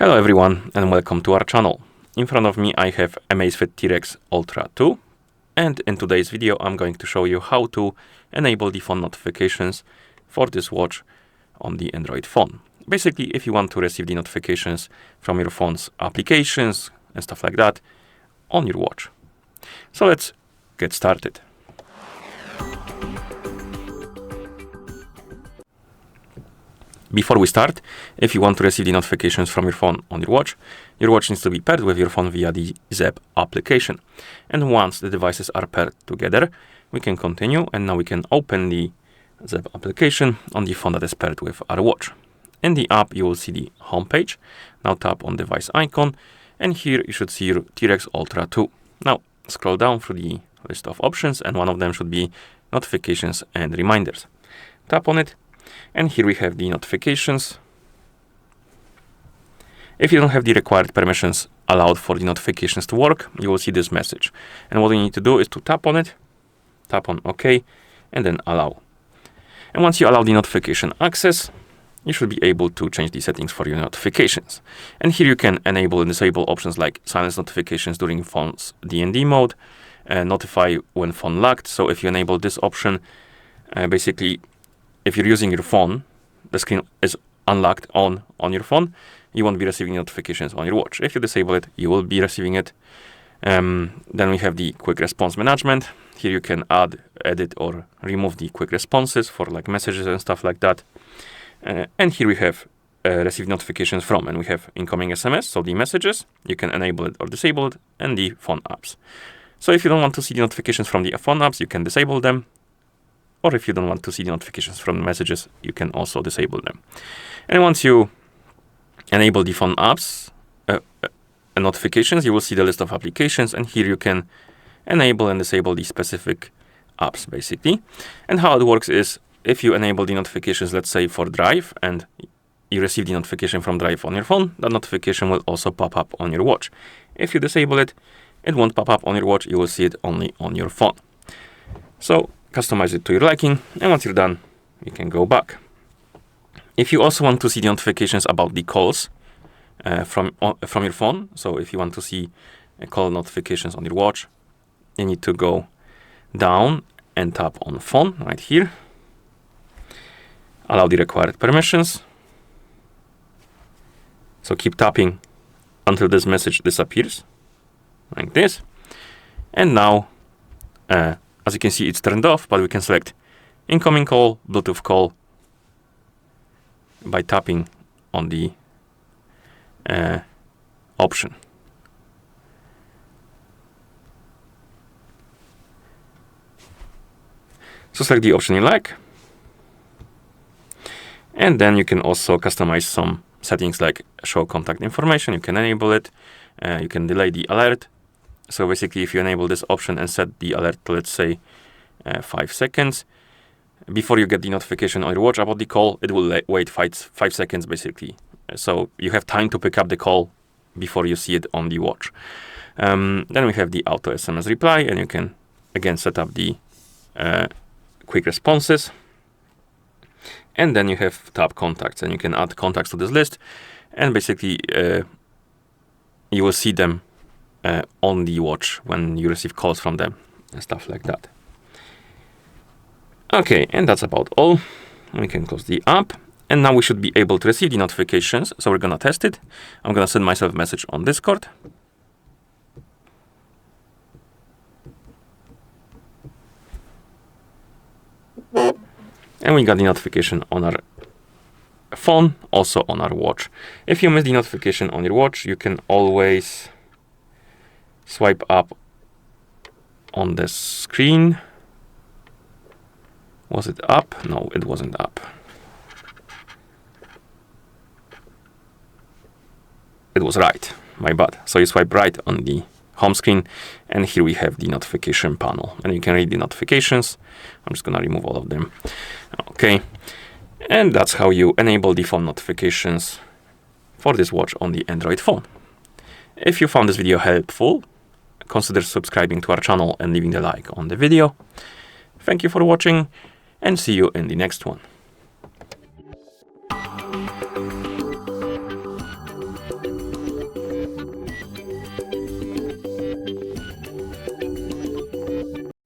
Hello everyone and welcome to our channel. In front of me I have Amazfit T-Rex Ultra 2, and in today's video I'm going to show you how to enable the phone notifications for this watch on the Android phone. Basically, if you want to receive the notifications from your phone's applications and stuff like that on your watch. So let's get started. Before we start, if you want to receive the notifications from your phone on your watch needs to be paired with your phone via the Zepp application. And once the devices are paired together, we can continue, and now we can open the Zepp application on the phone that is paired with our watch. In the app, you will see the home page. Now tap on device icon, and here you should see your T-Rex Ultra 2. Now scroll down through the list of options, and one of them should be notifications and reminders. Tap on it. And here we have the notifications. If you don't have the required permissions allowed for the notifications to work, you will see this message. And what you need to do is to tap on it, tap on OK, and then allow. And once you allow the notification access, you should be able to change the settings for your notifications. And here you can enable and disable options like silence notifications during phone's DND mode, notify when phone locked. So if you enable this option, basically, if you're using your phone, the screen is unlocked on your phone, you won't be receiving notifications on your watch. If you disable it, you will be receiving it. Then we have the quick response management. Here you can add, edit, or remove the quick responses for like messages and stuff like that. And here we have receive notifications from, and we have incoming SMS, so the messages, you can enable it or disable it, and the phone apps. So if you don't want to see the notifications from the phone apps, you can disable them. Or if you don't want to see the notifications from the messages, you can also disable them. And once you enable the phone apps and notifications, you will see the list of applications, and here you can enable and disable the specific apps, basically. And how it works is, if you enable the notifications, let's say for Drive, and you receive the notification from Drive on your phone, that notification will also pop up on your watch. If you disable it, it won't pop up on your watch, you will see it only on your phone. So customize it to your liking, and once you're done, you can go back. If you also want to see the notifications about the calls from your phone, so if you want to see call notifications on your watch, you need to go down and tap on phone right here. Allow the required permissions. So keep tapping until this message disappears, like this. And now, as you can see, it's turned off, but we can select incoming call, Bluetooth call by tapping on the option. So select the option you like. And then you can also customize some settings like show contact information. You can enable it. You can delay the alert. So basically, if you enable this option and set the alert to, let's say, 5 seconds, before you get the notification on your watch about the call, it will wait 5 seconds, basically. So you have time to pick up the call before you see it on the watch. Then we have the auto SMS reply, and you can, again, set up the quick responses. And then you have tab contacts, and you can add contacts to this list. And basically, you will see them on the watch when you receive calls from them and stuff like that. Okay, and that's about all. We can close the app, and now we should be able to receive the notifications. So we're gonna test it. I'm gonna send myself a message on Discord. And we got the notification on our phone, also on our watch. If you miss the notification on your watch, you can always swipe up on the screen. Was it up? No, it wasn't up. It was right, my bad. So you swipe right on the home screen, and here we have the notification panel, and you can read the notifications. I'm just gonna remove all of them. Okay, and that's how you enable the phone notifications for this watch on the Android phone. If you found this video helpful, consider subscribing to our channel and leaving a like on the video. Thank you for watching, and see you in the next one.